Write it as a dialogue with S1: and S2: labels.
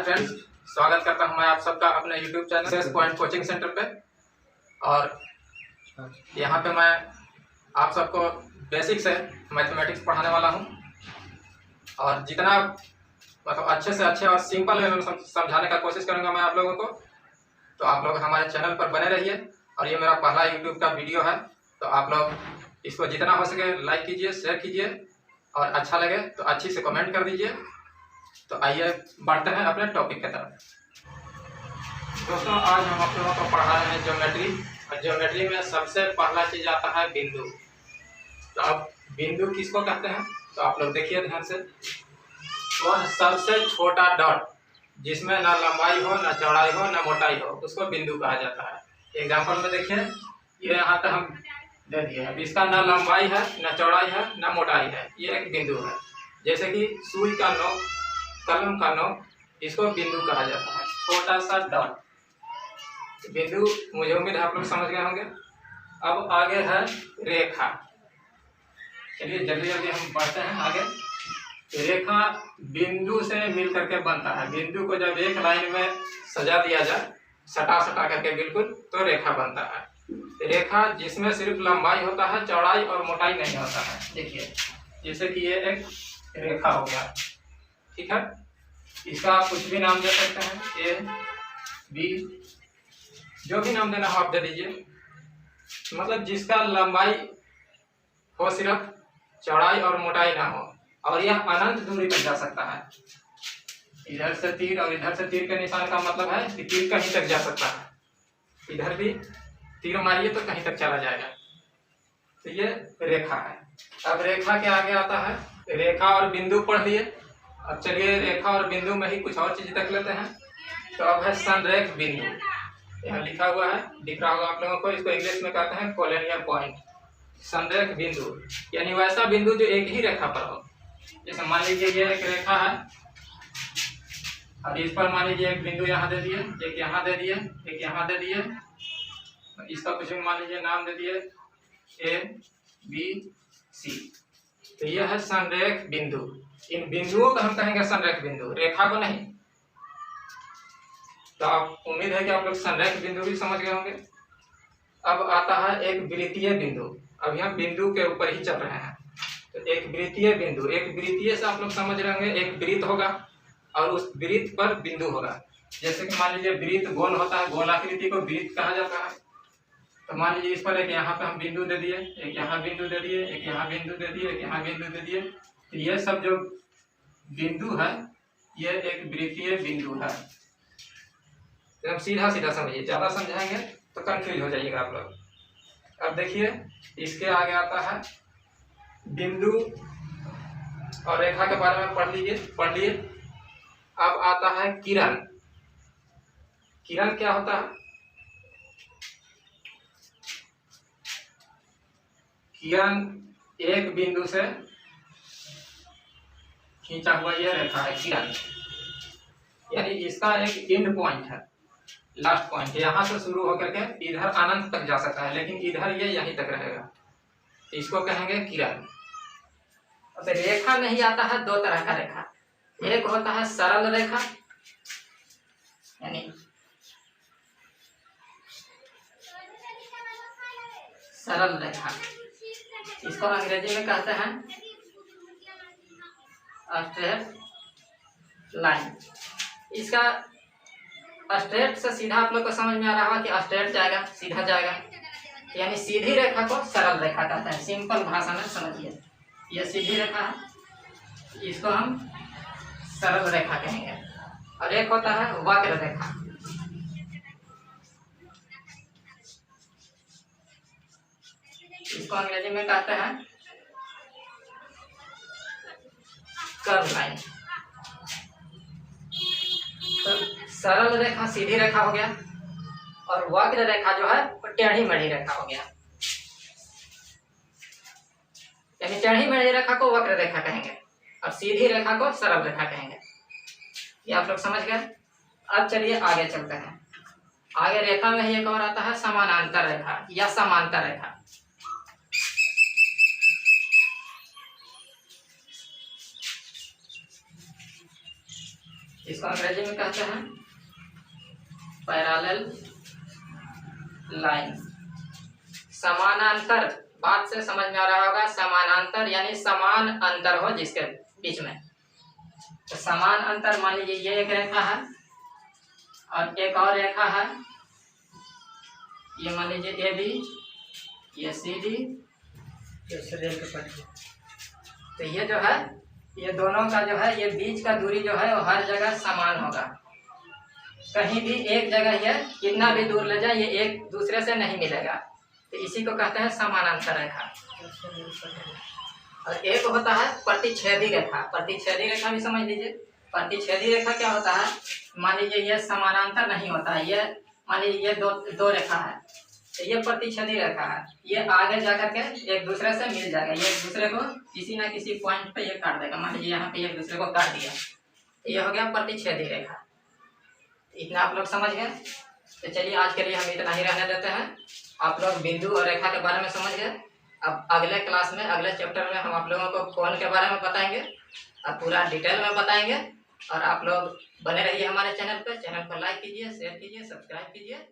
S1: Friends, स्वागत करता हूं मैं आप सबका अपने YouTube channel success point coaching centre पे। और यहां पे मैं आप सबको बेसिक से मैथमेटिक्स पढ़ाने वाला हूं और जितना मतलब अच्छे से अच्छे और सिंपल वे में समझाने का कोशिश करूंगा मैं आप लोगों को। तो आप लोग हमारे चैनल पर बने रहिए। और ये मेरा पहला YouTube का वीडियो है, तो आप लोग इसको जितना हो सके लाइक कीजिए, शेयर कीजिए और अच्छा लगे तो अच्छी से कमेंट कर दीजिए। तो आइए बढ़ते हैं अपने टॉपिक की तरफ। दोस्तों, आज हम आप लोगों को पढ़ा रहे हैं ज्योमेट्री, और ज्योमेट्री में सबसे पहला चीज आता है बिंदु। तो अब बिंदु किसको कहते हैं, तो आप लोग देखिए ध्यान से। वह सबसे छोटा डॉट जिसमें ना लंबाई हो, ना चौड़ाई हो, ना मोटाई हो, उसको बिंदु कहा जाता है। एग्जाम्पल में देखिए, ये यहाँ पे हम दे दिए। अब इसका ना लंबाई है, ना चौड़ाई है, ना मोटाई है, ये एक बिंदु है। जैसे कि सुई का नोक, कलम का नोक, इसको बिंदु कहा जाता है, छोटा सा डॉट। बिंदु मुझे उम्मीद है आप लोग समझ गए होंगे। अब आगे है रेखा। चलिए जल्दी जल्दी हम बढ़ते हैं आगे। रेखा बिंदु से मिल करके बनता है। बिंदु को जब एक लाइन में सजा दिया जाए, सटा सटा करके बिल्कुल, तो रेखा बनता है। रेखा जिसमें सिर्फ लंबाई होता है, चौड़ाई और मोटाई नहीं होता है। देखिए, जैसे कि ये एक रेखा हो गया, ठीक है। इसका आप कुछ भी नाम दे सकते हैं, ए बी, जो भी नाम देना हो आप दे दीजिए। मतलब जिसका लंबाई हो सिर्फ, चौड़ाई और मोटाई ना हो, और यह अनंत दूरी तक जा सकता है। इधर से तीर और इधर से तीर के निशान का मतलब है कि तीर कहीं तक जा सकता है। इधर भी तीर मारिए तो कहीं तक चला जाएगा। तो ये रेखा है। अब रेखा के आगे आता है, रेखा और बिंदु पढ़ लिए। अब चलिए रेखा और बिंदु में ही कुछ और चीज देख लेते हैं। तो अब है संरेख बिंदु। यहाँ लिखा हुआ है, दिख रहा होगा आप लोगों को। इसको इंग्लिश में कहते हैं कोलिनियर पॉइंट। संरेख बिंदु यानी वैसा बिंदु जो एक ही रेखा पर हो। जैसे मान लीजिए ये एक रेखा है, अब इस पर मान लीजिए एक बिंदु यहाँ दे दिए, एक यहाँ दे दिए, एक यहाँ दे दिए। इसका कुछ मान लीजिए नाम दे दिए ए बी सी। तो यह है संरेख बिंदु। इन बिंदुओं को हम कहेंगे संरेख बिंदु, रेखा को नहीं। तो आप उम्मीद है कि आप लोग संरेख बिंदु भी समझ गए होंगे। अब आता है एक वृत्तीय बिंदु। अभी हम बिंदु के ऊपर ही चल रहे हैं। तो एक वृत्तीय बिंदु, एक वृत्तीय से आप लोग समझ रहे होंगे, एक वृत्त होगा और उस वृत्त पर बिंदु होगा। जैसे कि मान लीजिए वृत्त गोल होता है, गोलाकृति को वृत्त कहा जाता है। तो मान लीजिए इस पर एक यहाँ पे हम बिंदु दे दिए, एक यहाँ बिंदु दे दिए, एक यहाँ बिंदु दे दिए, एक यहाँ बिंदु दे दिए। तो ये सब जो बिंदु है, ये एक वृत्तीय बिंदु है। तो हम सीधा सीधा समझिए, ज्यादा समझाएंगे तो कंफ्यूज हो जाइएगा आप लोग। अब देखिए, इसके आगे आता है बिंदु और रेखा के बारे में पढ़ लिए। अब आता है किरण। किरण क्या होता है? किरण एक बिंदु से खींचा हुआ यह रेखा है किरण। यानी इसका एक एंड पॉइंट है, लास्ट पॉइंट। यहाँ से शुरू होकर के इधर अनंत तक जा सकता है, लेकिन इधर ये यहीं तक रहेगा। इसको कहेंगे किरण। अब रेखा नहीं आता है, दो तरह का रेखा। एक होता है सरल रेखा, यानी सरल रेखा, इसको अंग्रेजी में कहते हैं स्ट्रेट लाइन। इसका स्ट्रेट से सीधा आप लोग को समझ में आ रहा होगा कि स्ट्रेट जाएगा, सीधा जाएगा, यानी सीधी रेखा को सरल रेखा कहते हैं। सिंपल भाषा में समझिए, यह सीधी रेखा है, इसको हम सरल रेखा कहेंगे। और एक होता है वक्र रेखा। इसको अंग्रेजी में कहते हैं कर्व लाइन। तो सरल रेखा सीधी रेखा हो गया, और वक्र रेखा जो है वो टेढ़ी मेढ़ी रेखा हो गया। यानी टेढ़ी मेढ़ी रेखा को वक्र रेखा कहेंगे और सीधी रेखा को सरल रेखा कहेंगे। ये आप लोग समझ गए। अब चलिए आगे चलते हैं। आगे रेखा में ही एक और आता है समानांतर रेखा या समांतर रेखा। इसको अंग्रेजी में कहते हैं पैरेलल लाइन। समानांतर, बात से समझ में आ रहा होगा, समानांतर यानी समान अंतर हो जिसके बीच में। तो समान अंतर मान लीजिए ये एक रेखा है और एक और रेखा है, ये मान लीजिए ए बी, ये सी डी, तो ये जो है, ये दोनों का जो है, ये बीच का दूरी जो है वो हर जगह समान होगा। कहीं भी एक जगह ये कितना भी दूर ले जाए ये एक दूसरे से नहीं मिलेगा। तो इसी को कहते हैं समानांतर रेखा। और एक होता है प्रतिच्छेदी रेखा। प्रतिच्छेदी रेखा भी समझ लीजिए। प्रतिच्छेदी रेखा क्या होता है, मान लीजिए ये समानांतर नहीं होता है, ये मान लीजिए ये दो रेखा है, तो ये प्रतिच्छेदी रेखा है, ये आगे जाकर के एक दूसरे से मिल जाएगा, ये एक दूसरे को किसी ना किसी पॉइंट पे ये काट देगा। मान लीजिए यहाँ पे एक दूसरे को काट दिया, तो ये हो गया प्रतिच्छेदी रेखा। इतना आप लोग समझ गए। तो चलिए आज के लिए हम इतना ही रहने देते हैं। आप लोग बिंदु और रेखा के बारे में समझ गए। अब अगले क्लास में, अगले चैप्टर में हम आप लोगों को कोण के बारे में बताएंगे और पूरा डिटेल में बताएंगे। और आप लोग बने रहिए हमारे चैनल पर। चैनल को लाइक कीजिए, शेयर कीजिए, सब्सक्राइब कीजिए।